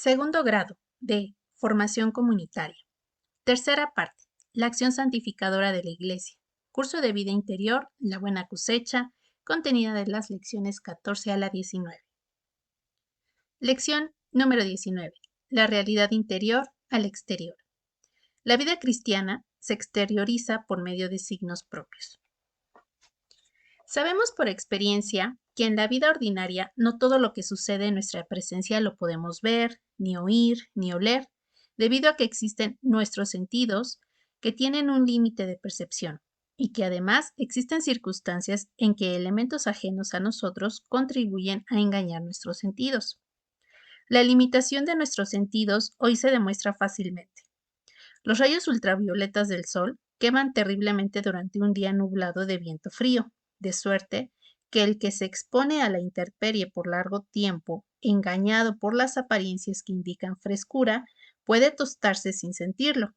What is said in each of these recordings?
Segundo grado de Formación Comunitaria. Tercera parte. La acción santificadora de la Iglesia. Curso de vida interior, la buena cosecha, contenida de las lecciones 14 a la 19. Lección número 19. La realidad interior al exterior. La vida cristiana se exterioriza por medio de signos propios. Sabemos por experiencia que en la vida ordinaria no todo lo que sucede en nuestra presencia lo podemos ver, ni oír, ni oler, debido a que existen nuestros sentidos que tienen un límite de percepción y que además existen circunstancias en que elementos ajenos a nosotros contribuyen a engañar nuestros sentidos. La limitación de nuestros sentidos hoy se demuestra fácilmente. Los rayos ultravioletas del sol queman terriblemente durante un día nublado de viento frío, de suerte que el que se expone a la intemperie por largo tiempo, engañado por las apariencias que indican frescura, puede tostarse sin sentirlo.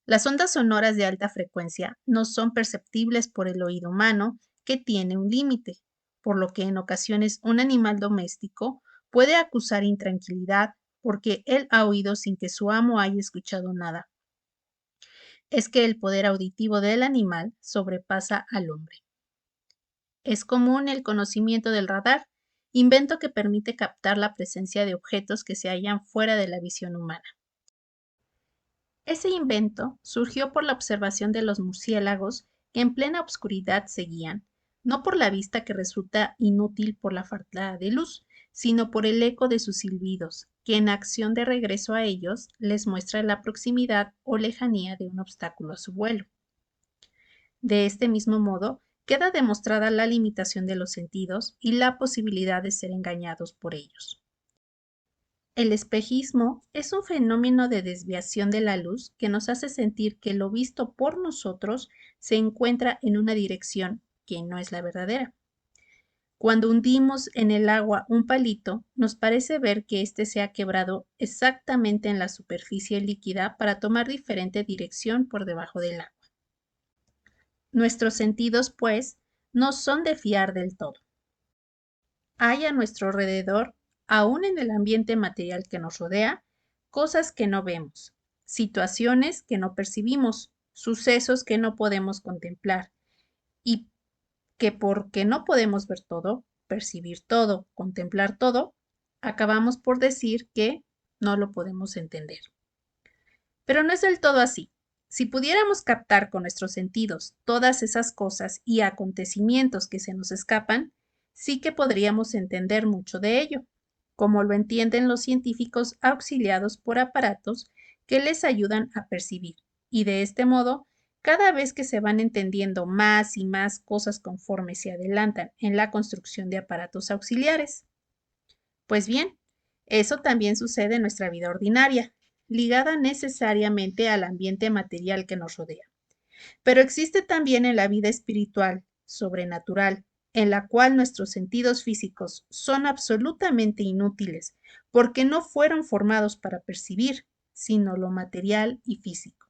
Las ondas sonoras de alta frecuencia no son perceptibles por el oído humano, que tiene un límite, por lo que en ocasiones un animal doméstico puede acusar intranquilidad porque él ha oído sin que su amo haya escuchado nada. Es que el poder auditivo del animal sobrepasa al hombre. Es común el conocimiento del radar, invento que permite captar la presencia de objetos que se hallan fuera de la visión humana. Ese invento surgió por la observación de los murciélagos que en plena oscuridad seguían, no por la vista que resulta inútil por la falta de luz, sino por el eco de sus silbidos, que en acción de regreso a ellos les muestra la proximidad o lejanía de un obstáculo a su vuelo. De este mismo modo, queda demostrada la limitación de los sentidos y la posibilidad de ser engañados por ellos. El espejismo es un fenómeno de desviación de la luz que nos hace sentir que lo visto por nosotros se encuentra en una dirección que no es la verdadera. Cuando hundimos en el agua un palito, nos parece ver que éste se ha quebrado exactamente en la superficie líquida para tomar diferente dirección por debajo del agua. Nuestros sentidos, pues, no son de fiar del todo. Hay a nuestro alrededor, aún en el ambiente material que nos rodea, cosas que no vemos, situaciones que no percibimos, sucesos que no podemos contemplar y que porque no podemos ver todo, percibir todo, contemplar todo, acabamos por decir que no lo podemos entender. Pero no es del todo así. Si pudiéramos captar con nuestros sentidos todas esas cosas y acontecimientos que se nos escapan, sí que podríamos entender mucho de ello, como lo entienden los científicos auxiliados por aparatos que les ayudan a percibir. Y de este modo, cada vez que se van entendiendo más y más cosas conforme se adelantan en la construcción de aparatos auxiliares. Pues bien, eso también sucede en nuestra vida ordinaria, ligada necesariamente al ambiente material que nos rodea. Pero existe también en la vida espiritual, sobrenatural, en la cual nuestros sentidos físicos son absolutamente inútiles, porque no fueron formados para percibir, sino lo material y físico.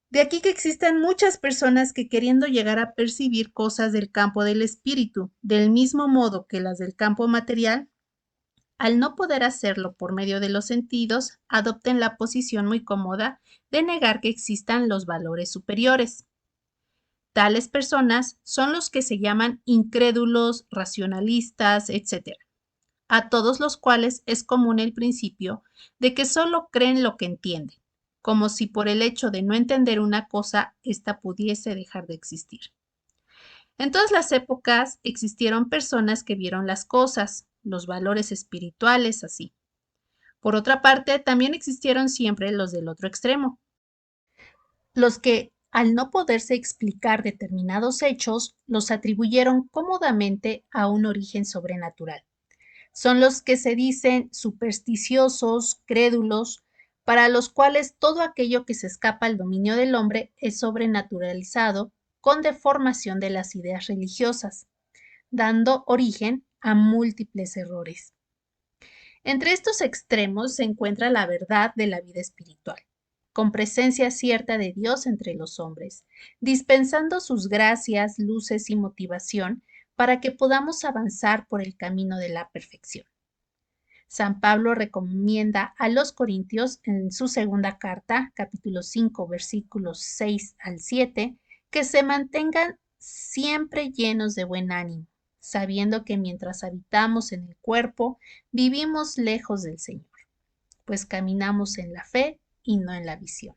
De aquí que existan muchas personas que queriendo llegar a percibir cosas del campo del espíritu, del mismo modo que las del campo material, al no poder hacerlo por medio de los sentidos, adopten la posición muy cómoda de negar que existan los valores superiores. Tales personas son los que se llaman incrédulos, racionalistas, etc., a todos los cuales es común el principio de que solo creen lo que entienden, como si por el hecho de no entender una cosa, ésta pudiese dejar de existir. En todas las épocas existieron personas que vieron las cosas, los valores espirituales así. Por otra parte, también existieron siempre los del otro extremo, los que, al no poderse explicar determinados hechos, los atribuyeron cómodamente a un origen sobrenatural. Son los que se dicen supersticiosos, crédulos, para los cuales todo aquello que se escapa al dominio del hombre es sobrenaturalizado con deformación de las ideas religiosas, dando origen a múltiples errores. Entre estos extremos se encuentra la verdad de la vida espiritual, con presencia cierta de Dios entre los hombres, dispensando sus gracias, luces y motivación para que podamos avanzar por el camino de la perfección. San Pablo recomienda a los Corintios en su segunda carta, capítulo 5, versículos 6 al 7, que se mantengan siempre llenos de buen ánimo, sabiendo que mientras habitamos en el cuerpo, vivimos lejos del Señor, pues caminamos en la fe y no en la visión.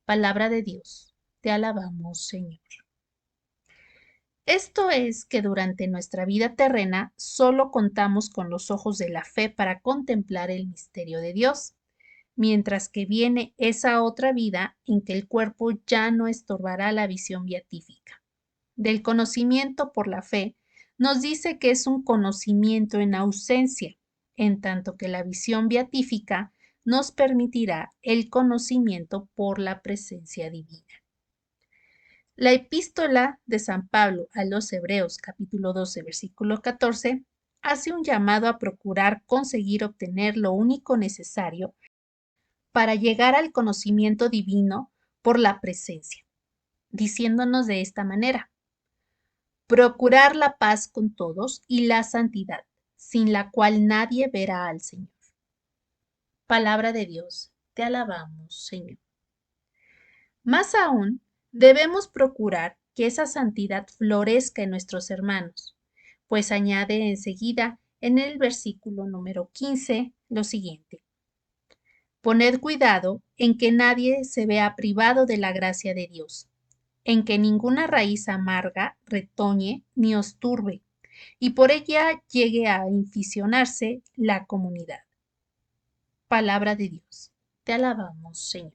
Palabra de Dios, te alabamos, Señor. Esto es que durante nuestra vida terrena solo contamos con los ojos de la fe para contemplar el misterio de Dios, mientras que viene esa otra vida en que el cuerpo ya no estorbará la visión beatífica. Del conocimiento por la fe, nos dice que es un conocimiento en ausencia, en tanto que la visión beatífica nos permitirá el conocimiento por la presencia divina. La epístola de San Pablo a los Hebreos, capítulo 12, versículo 14, hace un llamado a procurar conseguir obtener lo único necesario para llegar al conocimiento divino por la presencia, diciéndonos de esta manera: procurar la paz con todos y la santidad, sin la cual nadie verá al Señor. Palabra de Dios, te alabamos, Señor. Más aún, debemos procurar que esa santidad florezca en nuestros hermanos, pues añade enseguida en el versículo número 15 lo siguiente: poned cuidado en que nadie se vea privado de la gracia de Dios, en que ninguna raíz amarga retoñe ni os turbe, y por ella llegue a inficionarse la comunidad. Palabra de Dios. Te alabamos, Señor.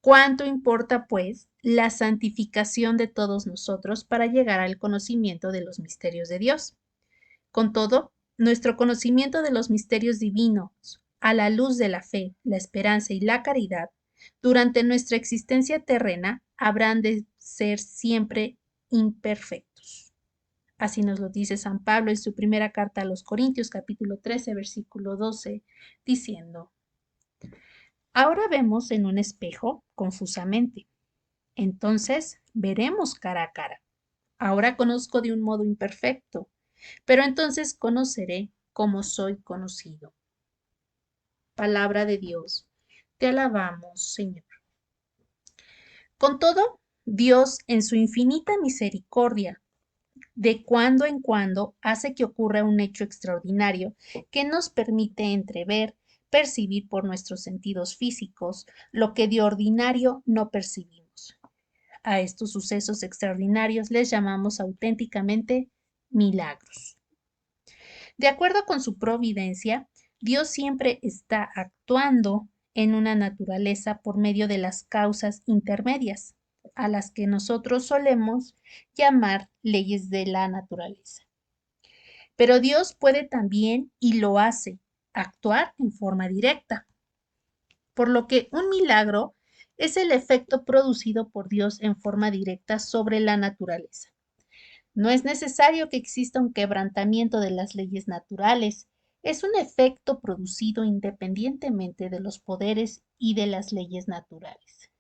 ¿Cuánto importa, pues, la santificación de todos nosotros para llegar al conocimiento de los misterios de Dios? Con todo, nuestro conocimiento de los misterios divinos, a la luz de la fe, la esperanza y la caridad, durante nuestra existencia terrena, habrán de ser siempre imperfectos. Así nos lo dice San Pablo en su primera carta a los Corintios, capítulo 13, versículo 12, diciendo: ahora vemos en un espejo confusamente, entonces veremos cara a cara. Ahora conozco de un modo imperfecto, pero entonces conoceré como soy conocido. Palabra de Dios, te alabamos, Señor. Con todo, Dios, en su infinita misericordia, de cuando en cuando hace que ocurra un hecho extraordinario que nos permite entrever, percibir por nuestros sentidos físicos lo que de ordinario no percibimos. A estos sucesos extraordinarios les llamamos auténticamente milagros. De acuerdo con su providencia, Dios siempre está actuando en una naturaleza por medio de las causas intermedias, a las que nosotros solemos llamar leyes de la naturaleza. Pero Dios puede también, y lo hace, actuar en forma directa, por lo que un milagro es el efecto producido por Dios en forma directa sobre la naturaleza. No es necesario que exista un quebrantamiento de las leyes naturales. Es un efecto producido independientemente de los poderes y de las leyes naturales.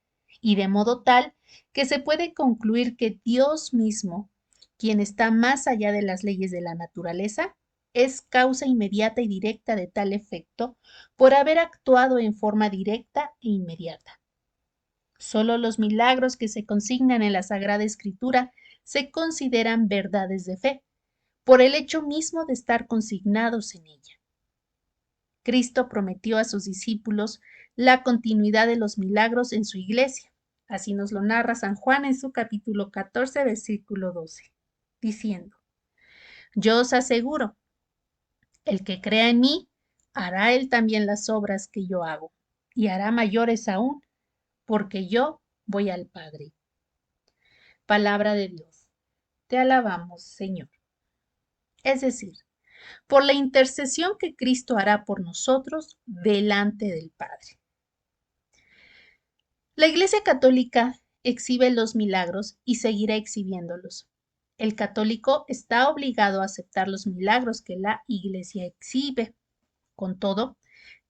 Y de modo tal que se puede concluir que Dios mismo, quien está más allá de las leyes de la naturaleza, es causa inmediata y directa de tal efecto por haber actuado en forma directa e inmediata. Solo los milagros que se consignan en la Sagrada Escritura se consideran verdades de fe, por el hecho mismo de estar consignados en ella. Cristo prometió a sus discípulos la continuidad de los milagros en su iglesia. Así nos lo narra San Juan en su capítulo 14, versículo 12, diciendo: yo os aseguro, el que crea en mí, hará él también las obras que yo hago, y hará mayores aún, porque yo voy al Padre. Palabra de Dios. Te alabamos, Señor. Es decir, por la intercesión que Cristo hará por nosotros delante del Padre. La Iglesia Católica exhibe los milagros y seguirá exhibiéndolos. El católico está obligado a aceptar los milagros que la Iglesia exhibe. Con todo,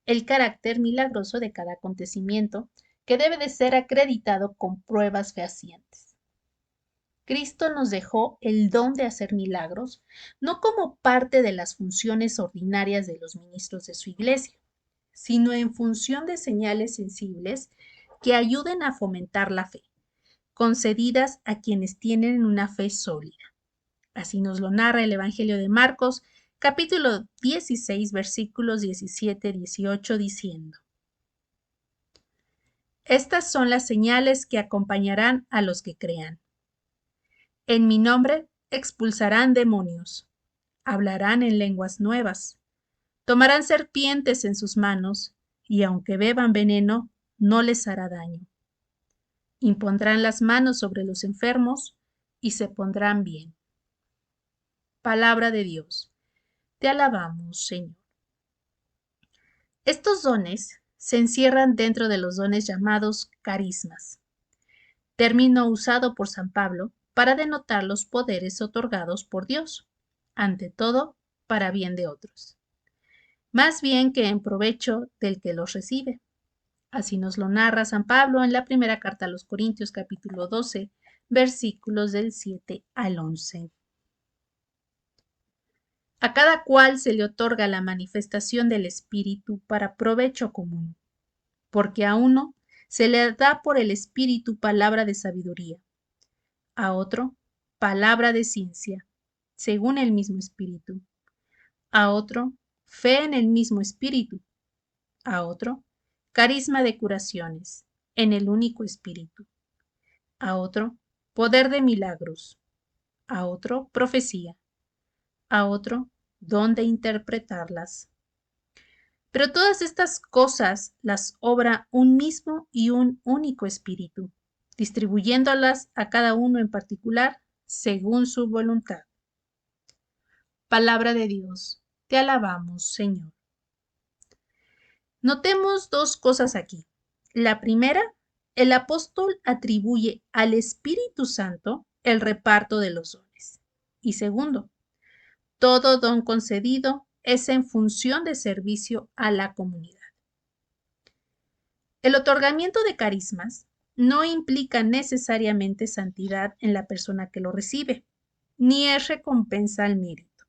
el carácter milagroso de cada acontecimiento, que debe de ser acreditado con pruebas fehacientes. Cristo nos dejó el don de hacer milagros, no como parte de las funciones ordinarias de los ministros de su iglesia, sino en función de señales sensibles que ayuden a fomentar la fe, concedidas a quienes tienen una fe sólida. Así nos lo narra el Evangelio de Marcos, capítulo 16, versículos 17-18, diciendo: Estas son las señales que acompañarán a los que crean. En mi nombre expulsarán demonios, hablarán en lenguas nuevas, tomarán serpientes en sus manos, y aunque beban veneno, no les hará daño. Impondrán las manos sobre los enfermos y se pondrán bien. Palabra de Dios. Te alabamos, Señor. Estos dones se encierran dentro de los dones llamados carismas, término usado por San Pablo para denotar los poderes otorgados por Dios, ante todo para bien de otros, más bien que en provecho del que los recibe. Así nos lo narra San Pablo en la primera carta a los Corintios, capítulo 12, versículos del 7 al 11. A cada cual se le otorga la manifestación del Espíritu para provecho común, porque a uno se le da por el Espíritu palabra de sabiduría, a otro palabra de ciencia, según el mismo Espíritu, a otro fe en el mismo Espíritu, a otro carisma de curaciones, en el único Espíritu, a otro poder de milagros, a otro profecía, a otro don de interpretarlas. Pero todas estas cosas las obra un mismo y un único Espíritu, distribuyéndolas a cada uno en particular según su voluntad. Palabra de Dios, te alabamos, Señor. Notemos dos cosas aquí. La primera, el apóstol atribuye al Espíritu Santo el reparto de los dones. Y segundo, todo don concedido es en función de servicio a la comunidad. El otorgamiento de carismas no implica necesariamente santidad en la persona que lo recibe, ni es recompensa al mérito,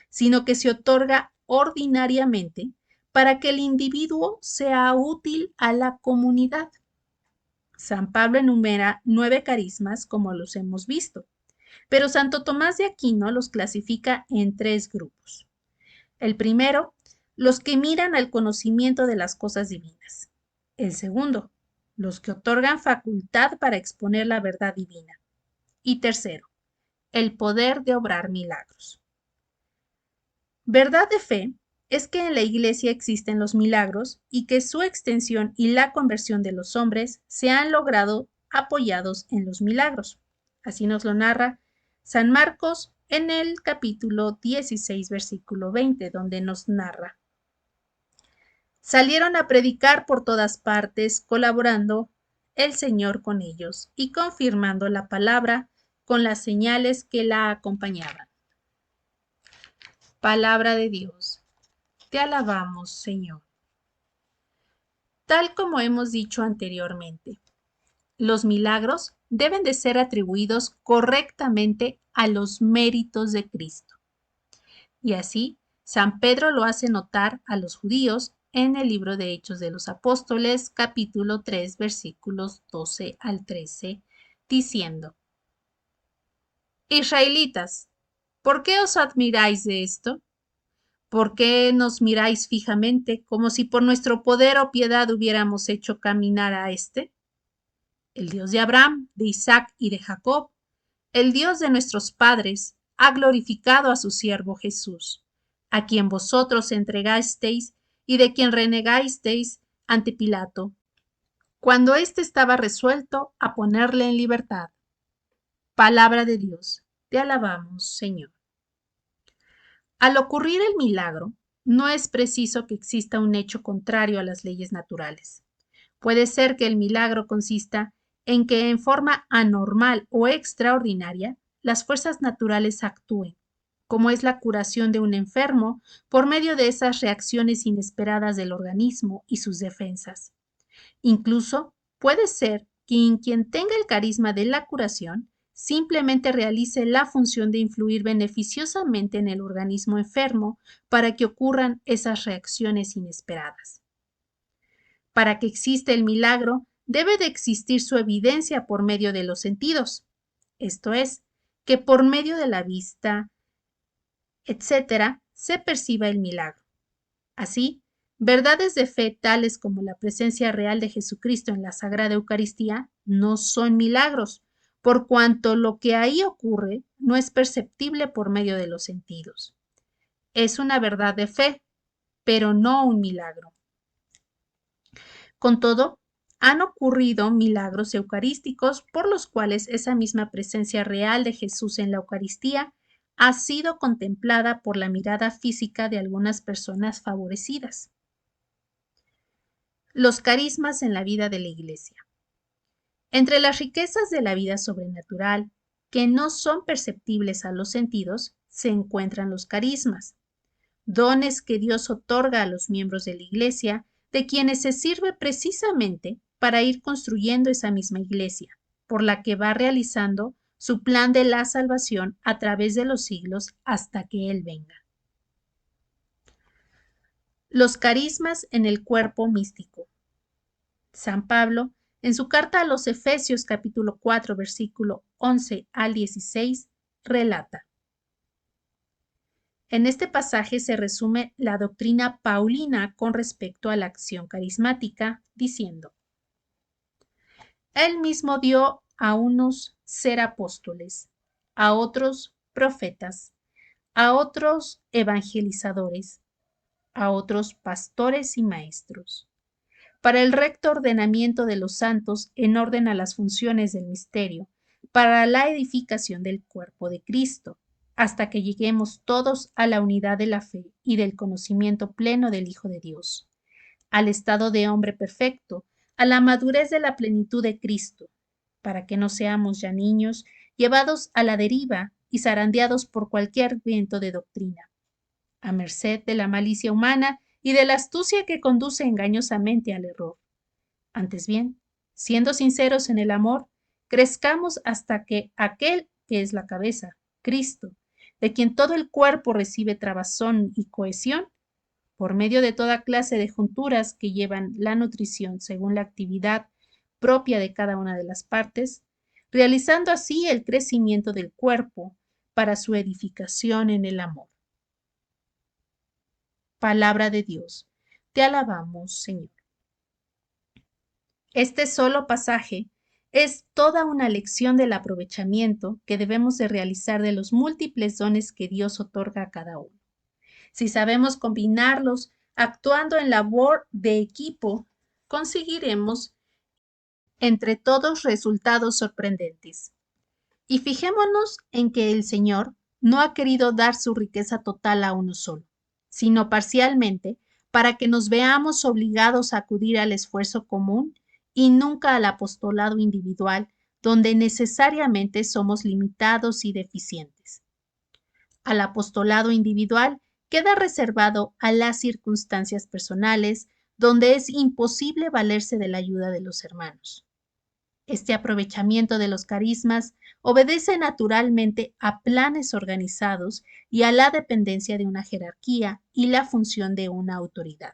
sino que se otorga ordinariamente para que el individuo sea útil a la comunidad. San Pablo enumera 9 carismas, como los hemos visto, pero Santo Tomás de Aquino los clasifica en 3 grupos. El primero, los que miran al conocimiento de las cosas divinas. El segundo, los que otorgan facultad para exponer la verdad divina. Y tercero, el poder de obrar milagros. Verdad de fe es que en la Iglesia existen los milagros y que su extensión y la conversión de los hombres se han logrado apoyados en los milagros. Así nos lo narra San Marcos en el capítulo 16, versículo 20, donde nos narra: salieron a predicar por todas partes, colaborando el Señor con ellos y confirmando la palabra con las señales que la acompañaban. Palabra de Dios. Te alabamos, Señor. Tal como hemos dicho anteriormente, los milagros deben de ser atribuidos correctamente a los méritos de Cristo. Y así, San Pedro lo hace notar a los judíos en el libro de Hechos de los Apóstoles, capítulo 3, versículos 12 al 13, diciendo: Israelitas, ¿por qué os admiráis de esto? ¿Por qué nos miráis fijamente como si por nuestro poder o piedad hubiéramos hecho caminar a éste? El Dios de Abraham, de Isaac y de Jacob, el Dios de nuestros padres, ha glorificado a su siervo Jesús, a quien vosotros entregasteis y de quien renegasteis ante Pilato, cuando éste estaba resuelto a ponerle en libertad. Palabra de Dios, te alabamos, Señor. Al ocurrir el milagro, no es preciso que exista un hecho contrario a las leyes naturales. Puede ser que el milagro consista en que en forma anormal o extraordinaria las fuerzas naturales actúen, como es la curación de un enfermo por medio de esas reacciones inesperadas del organismo y sus defensas. Incluso puede ser que en quien tenga el carisma de la curación simplemente realice la función de influir beneficiosamente en el organismo enfermo para que ocurran esas reacciones inesperadas. Para que exista el milagro, debe de existir su evidencia por medio de los sentidos, esto es, que por medio de la vista, etcétera, se perciba el milagro. Así, verdades de fe tales como la presencia real de Jesucristo en la Sagrada Eucaristía no son milagros, por cuanto lo que ahí ocurre no es perceptible por medio de los sentidos. Es una verdad de fe, pero no un milagro. Con todo, han ocurrido milagros eucarísticos por los cuales esa misma presencia real de Jesús en la Eucaristía ha sido contemplada por la mirada física de algunas personas favorecidas. Los carismas en la vida de la Iglesia. Entre las riquezas de la vida sobrenatural, que no son perceptibles a los sentidos, se encuentran los carismas, dones que Dios otorga a los miembros de la Iglesia, de quienes se sirve precisamente para ir construyendo esa misma Iglesia, por la que va realizando su plan de la salvación a través de los siglos hasta que Él venga. Los carismas en el cuerpo místico. San Pablo, en su carta a los Efesios capítulo 4, versículo 11 al 16, relata: en este pasaje se resume la doctrina paulina con respecto a la acción carismática, diciendo: Él mismo dio a unos ser apóstoles, a otros profetas, a otros evangelizadores, a otros pastores y maestros, para el recto ordenamiento de los santos en orden a las funciones del misterio, para la edificación del cuerpo de Cristo, hasta que lleguemos todos a la unidad de la fe y del conocimiento pleno del Hijo de Dios, al estado de hombre perfecto, a la madurez de la plenitud de Cristo, para que no seamos ya niños, llevados a la deriva y zarandeados por cualquier viento de doctrina, a merced de la malicia humana y de la astucia que conduce engañosamente al error. Antes bien, siendo sinceros en el amor, crezcamos hasta que aquel que es la cabeza, Cristo, de quien todo el cuerpo recibe trabazón y cohesión, por medio de toda clase de junturas que llevan la nutrición según la actividad propia de cada una de las partes, realizando así el crecimiento del cuerpo para su edificación en el amor. Palabra de Dios. Te alabamos, Señor. Este solo pasaje es toda una lección del aprovechamiento que debemos de realizar de los múltiples dones que Dios otorga a cada uno. Si sabemos combinarlos actuando en labor de equipo, conseguiremos entre todos resultados sorprendentes. Y fijémonos en que el Señor no ha querido dar su riqueza total a uno solo, sino parcialmente, para que nos veamos obligados a acudir al esfuerzo común y nunca al apostolado individual, donde necesariamente somos limitados y deficientes. Al apostolado individual queda reservado a las circunstancias personales, donde es imposible valerse de la ayuda de los hermanos. Este aprovechamiento de los carismas obedece naturalmente a planes organizados y a la dependencia de una jerarquía y la función de una autoridad.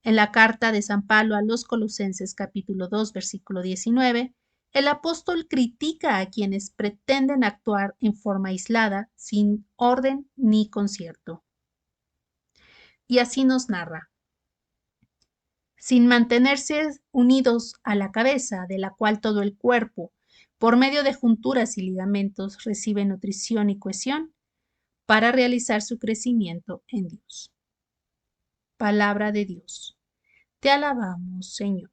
En la carta de San Pablo a los Colosenses capítulo 2 versículo 19, el apóstol critica a quienes pretenden actuar en forma aislada, sin orden ni concierto. Y así nos narra: sin mantenerse unidos a la cabeza, de la cual todo el cuerpo, por medio de junturas y ligamentos, recibe nutrición y cohesión, para realizar su crecimiento en Dios. Palabra de Dios. Te alabamos, Señor.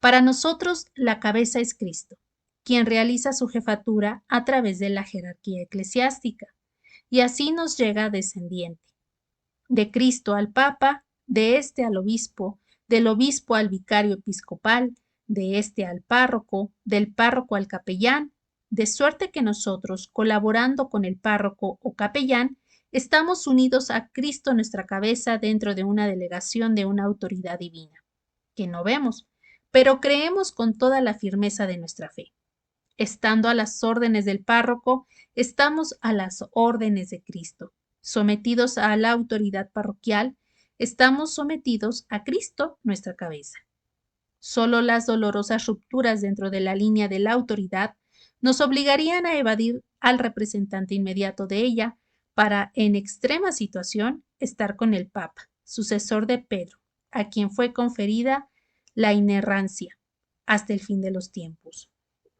Para nosotros, la cabeza es Cristo, quien realiza su jefatura a través de la jerarquía eclesiástica, y así nos llega descendiente. De Cristo al Papa, de este al obispo, del obispo al vicario episcopal, de este al párroco, del párroco al capellán, de suerte que nosotros, colaborando con el párroco o capellán, estamos unidos a Cristo nuestra cabeza dentro de una delegación de una autoridad divina, que no vemos, pero creemos con toda la firmeza de nuestra fe. Estando a las órdenes del párroco, estamos a las órdenes de Cristo. Sometidos a la autoridad parroquial, estamos sometidos a Cristo, nuestra cabeza. Solo las dolorosas rupturas dentro de la línea de la autoridad nos obligarían a evadir al representante inmediato de ella para, en extrema situación, estar con el Papa, sucesor de Pedro, a quien fue conferida la inerrancia hasta el fin de los tiempos.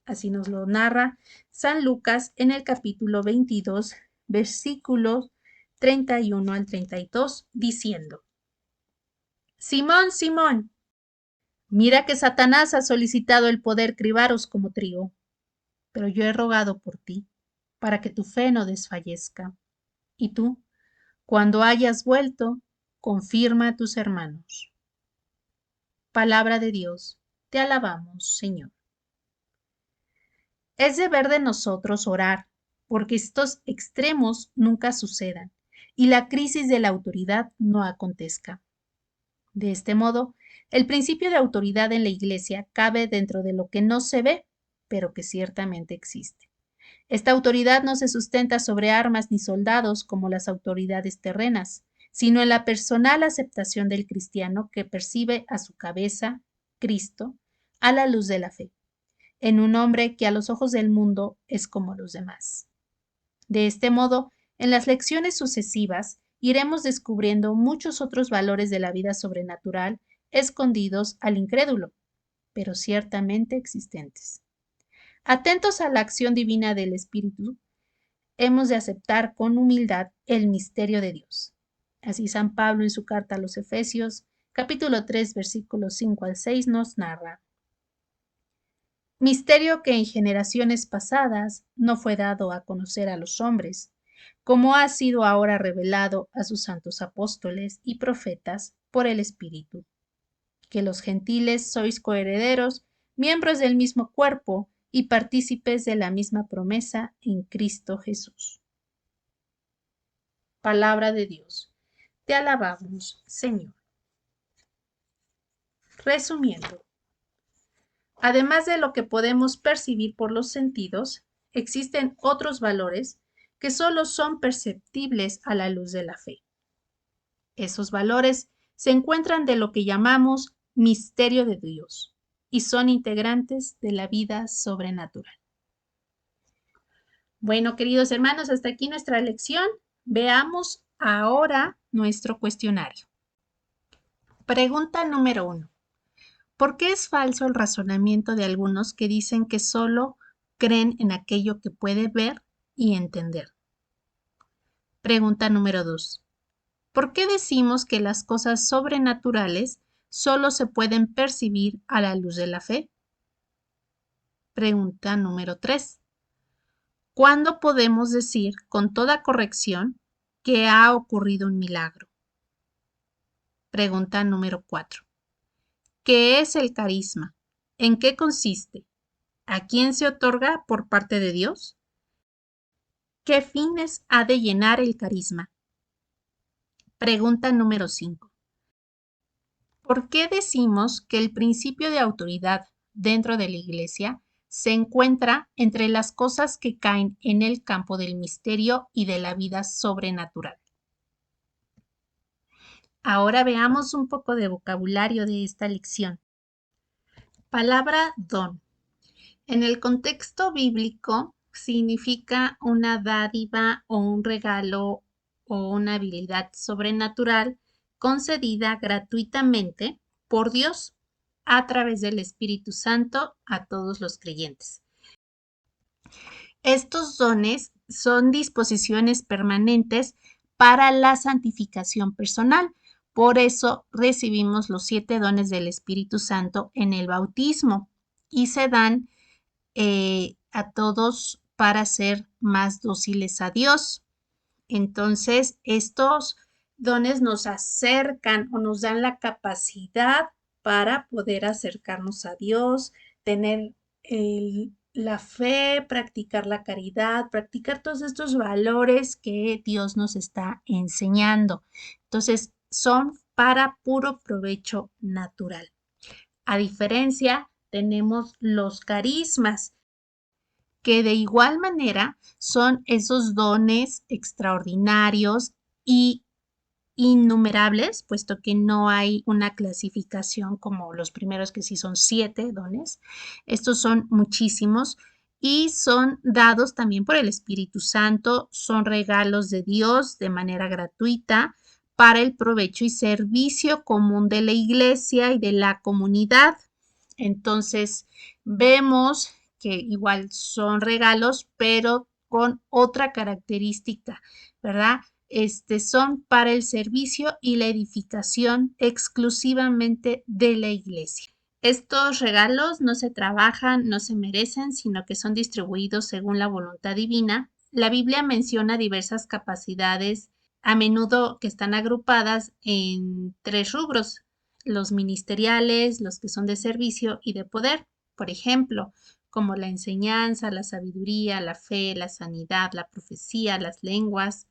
Así nos lo narra San Lucas en el capítulo 22, versículos 31 al 32, diciendo: Simón, Simón, mira que Satanás ha solicitado el poder cribaros como trigo, pero yo he rogado por ti, para que tu fe no desfallezca. Y tú, cuando hayas vuelto, confirma a tus hermanos. Palabra de Dios, te alabamos, Señor. Es deber de nosotros orar, porque estos extremos nunca sucedan y la crisis de la autoridad no acontezca. De este modo, el principio de autoridad en la Iglesia cabe dentro de lo que no se ve, pero que ciertamente existe. Esta autoridad no se sustenta sobre armas ni soldados como las autoridades terrenas, sino en la personal aceptación del cristiano que percibe a su cabeza, Cristo, a la luz de la fe, en un hombre que a los ojos del mundo es como los demás. De este modo, en las lecciones sucesivas iremos descubriendo muchos otros valores de la vida sobrenatural escondidos al incrédulo, pero ciertamente existentes. Atentos a la acción divina del Espíritu, hemos de aceptar con humildad el misterio de Dios. Así San Pablo en su carta a los Efesios, capítulo 3, versículos 5 al 6 nos narra: misterio que en generaciones pasadas no fue dado a conocer a los hombres, como ha sido ahora revelado a sus santos apóstoles y profetas por el Espíritu, que los gentiles sois coherederos, miembros del mismo cuerpo y partícipes de la misma promesa en Cristo Jesús. Palabra de Dios. Te alabamos, Señor. Resumiendo, además de lo que podemos percibir por los sentidos, existen otros valores que solo son perceptibles a la luz de la fe. Esos valores se encuentran de lo que llamamos misterio de Dios y son integrantes de la vida sobrenatural. Bueno, queridos hermanos, hasta aquí nuestra lección. Veamos ahora nuestro cuestionario. Pregunta número 1. ¿Por qué es falso el razonamiento de algunos que dicen que solo creen en aquello que puede ver y entender? Pregunta número 2. ¿Por qué decimos que las cosas sobrenaturales solo se pueden percibir a la luz de la fe? Pregunta número 3. ¿Cuándo podemos decir con toda corrección que ha ocurrido un milagro? Pregunta número 4. ¿Qué es el carisma? ¿En qué consiste? ¿A quién se otorga por parte de Dios? ¿Qué fines ha de llenar el carisma? Pregunta número 5. ¿Por qué decimos que el principio de autoridad dentro de la Iglesia se encuentra entre las cosas que caen en el campo del misterio y de la vida sobrenatural? Ahora veamos un poco de vocabulario de esta lección. Palabra don. En el contexto bíblico significa una dádiva o un regalo o una habilidad sobrenatural concedida gratuitamente por Dios a través del Espíritu Santo a todos los creyentes. Estos dones son disposiciones permanentes para la santificación personal. Por eso recibimos los 7 dones del Espíritu Santo en el bautismo y se dan a todos para ser más dóciles a Dios. Entonces, estos dones nos acercan o nos dan la capacidad para poder acercarnos a Dios, tener la fe, practicar la caridad, practicar todos estos valores que Dios nos está enseñando. Entonces, son para puro provecho natural. A diferencia, tenemos los carismas, que de igual manera son esos dones extraordinarios y innumerables, puesto que no hay una clasificación como los primeros que sí son 7 dones. Estos son muchísimos y son dados también por el Espíritu Santo, son regalos de Dios de manera gratuita para el provecho y servicio común de la iglesia y de la comunidad. Entonces, vemos que igual son regalos, pero con otra característica, ¿verdad? Son para el servicio y la edificación exclusivamente de la iglesia. Estos regalos no se trabajan, no se merecen, sino que son distribuidos según la voluntad divina. La Biblia menciona diversas capacidades, a menudo que están agrupadas en 3 rubros: los ministeriales, los que son de servicio y de poder. Por ejemplo, como la enseñanza, la sabiduría, la fe, la sanidad, la profecía, las lenguas,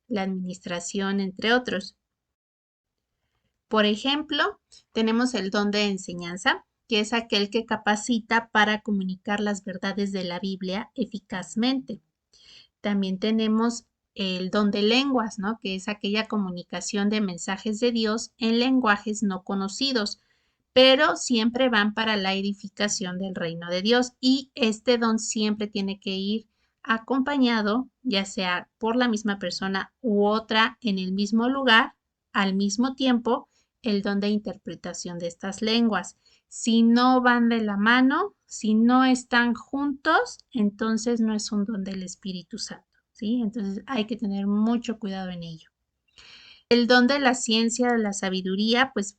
la administración, entre otros. Por ejemplo, tenemos el don de enseñanza, que es aquel que capacita para comunicar las verdades de la Biblia eficazmente. También tenemos el don de lenguas, ¿no? Que es aquella comunicación de mensajes de Dios en lenguajes no conocidos, pero siempre van para la edificación del reino de Dios, y este don siempre tiene que ir acompañado, ya sea por la misma persona u otra en el mismo lugar, al mismo tiempo, el don de interpretación de estas lenguas. Si no van de la mano, si no están juntos, entonces no es un don del Espíritu Santo, ¿sí? Entonces hay que tener mucho cuidado en ello. El don de la ciencia, de la sabiduría, pues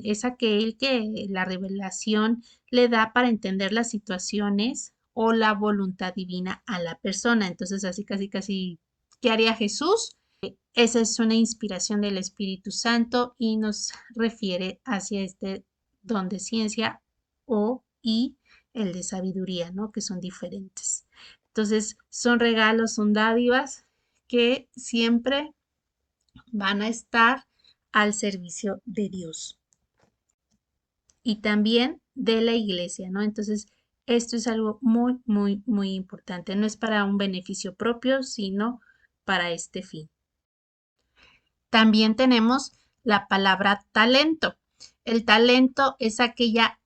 es aquel que la revelación le da para entender las situaciones o la voluntad divina a la persona. Entonces, así casi, ¿qué haría Jesús? Esa es una inspiración del Espíritu Santo y nos refiere hacia este don de ciencia y el de sabiduría, ¿no? Que son diferentes. Entonces, son regalos, son dádivas que siempre van a estar al servicio de Dios y también de la iglesia, ¿no? Entonces, esto es algo muy importante. No es para un beneficio propio, sino para este fin. También tenemos la palabra talento. El talento es aquella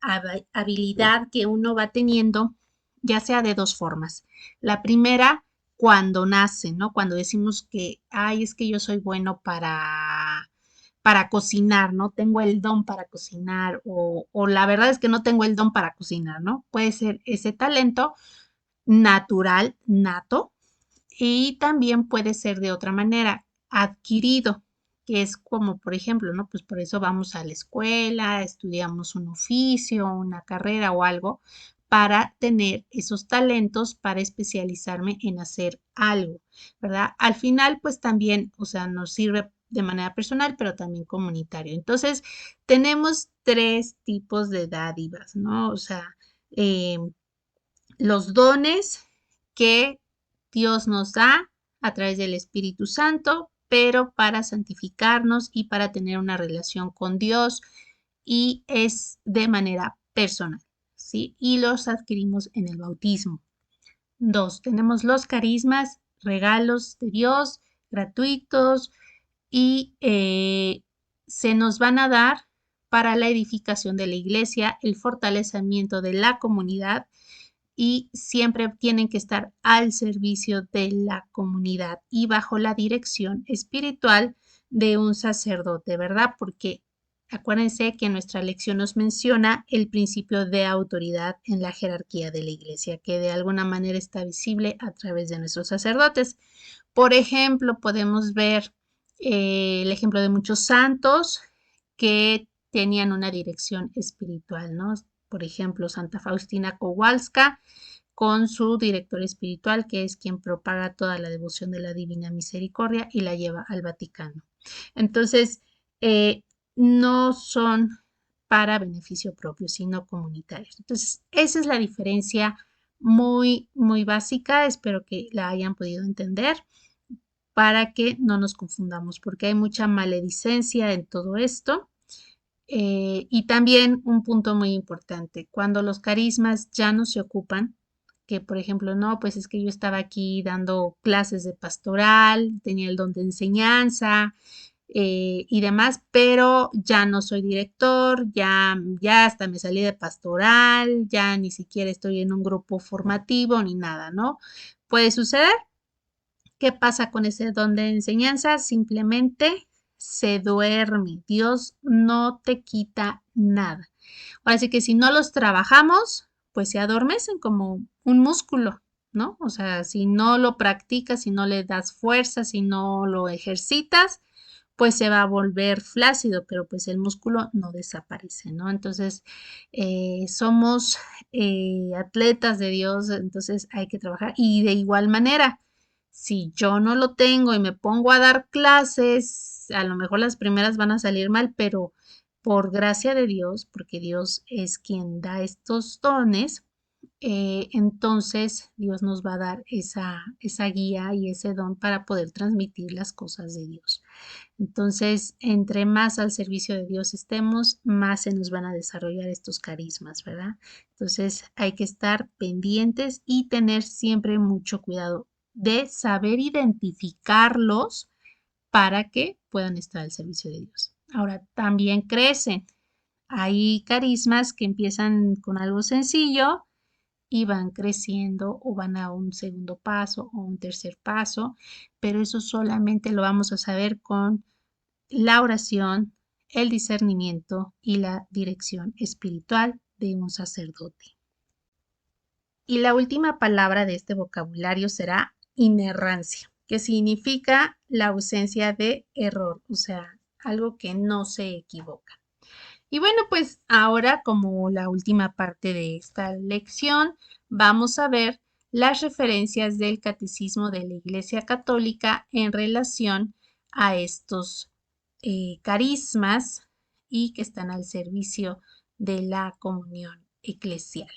habilidad que uno va teniendo, ya sea de 2 formas. La primera, cuando nace, ¿no? Cuando decimos que, ay, es que yo soy bueno para cocinar, ¿no? Tengo el don para cocinar, o la verdad es que no tengo el don para cocinar, ¿no? Puede ser ese talento natural, nato, y también puede ser de otra manera, adquirido, que es como, por ejemplo, ¿no? Pues por eso vamos a la escuela, estudiamos un oficio, una carrera o algo, para tener esos talentos, para especializarme en hacer algo, ¿verdad? Al final, pues también, o sea, nos sirve de manera personal, pero también comunitario. Entonces, tenemos 3 tipos de dádivas, ¿no? O sea, eh, los dones que Dios nos da a través del Espíritu Santo, pero para santificarnos y para tener una relación con Dios, y es de manera personal, ¿sí? Y los adquirimos en el bautismo. 2, tenemos los carismas, regalos de Dios, gratuitos, y se nos van a dar para la edificación de la iglesia, el fortalecimiento de la comunidad, y siempre tienen que estar al servicio de la comunidad y bajo la dirección espiritual de un sacerdote, ¿verdad? Porque acuérdense que nuestra lección nos menciona el principio de autoridad en la jerarquía de la iglesia, que de alguna manera está visible a través de nuestros sacerdotes. Por ejemplo, podemos ver el ejemplo de muchos santos que tenían una dirección espiritual, ¿no? Por ejemplo, Santa Faustina Kowalska, con su director espiritual, que es quien propaga toda la devoción de la Divina Misericordia y la lleva al Vaticano. Entonces, no son para beneficio propio, sino comunitarios. Entonces, esa es la diferencia muy básica. Espero que la hayan podido entender para que no nos confundamos, porque hay mucha maledicencia en todo esto Y también un punto muy importante, cuando los carismas ya no se ocupan, que por ejemplo, no, pues es que yo estaba aquí dando clases de pastoral, tenía el don de enseñanza y demás, pero ya no soy director, ya hasta me salí de pastoral, ya ni siquiera estoy en un grupo formativo ni nada, ¿no? Puede suceder. ¿Qué pasa con ese don de enseñanza? Simplemente se duerme. Dios no te quita nada. Así que si no los trabajamos, pues se adormecen como un músculo, ¿no? O sea, si no lo practicas, si no le das fuerza, si no lo ejercitas, pues se va a volver flácido, pero pues el músculo no desaparece, ¿no? Entonces, somos atletas de Dios, entonces hay que trabajar. Y de igual manera, si yo no lo tengo y me pongo a dar clases, a lo mejor las primeras van a salir mal, pero por gracia de Dios, porque Dios es quien da estos dones, entonces Dios nos va a dar esa guía y ese don para poder transmitir las cosas de Dios. Entonces, entre más al servicio de Dios estemos, más se nos van a desarrollar estos carismas, ¿verdad? Entonces, hay que estar pendientes y tener siempre mucho cuidado de saber identificarlos para que puedan estar al servicio de Dios. Ahora, también crecen. Hay carismas que empiezan con algo sencillo y van creciendo o van a un segundo paso o un tercer paso, pero eso solamente lo vamos a saber con la oración, el discernimiento y la dirección espiritual de un sacerdote. Y la última palabra de este vocabulario será inerrancia, que significa la ausencia de error, o sea, algo que no se equivoca. Y bueno, pues ahora como la última parte de esta lección, vamos a ver las referencias del Catecismo de la Iglesia Católica en relación a estos carismas y que están al servicio de la comunión eclesial.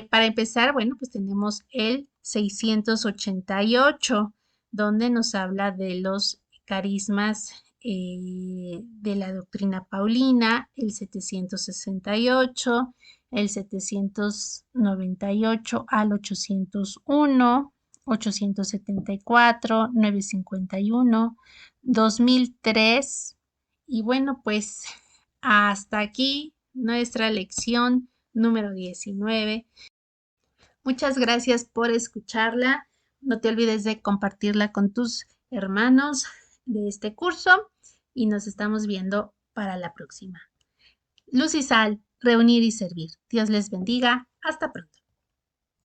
Para empezar, bueno, pues tenemos el 688, donde nos habla de los carismas de la doctrina paulina, el 768, el 798 al 801, 874, 951, 2003. Y bueno, pues hasta aquí nuestra lección número 19. Muchas gracias por escucharla. No te olvides de compartirla con tus hermanos de este curso y nos estamos viendo para la próxima. Luz y Sal, reunir y servir. Dios les bendiga. Hasta pronto.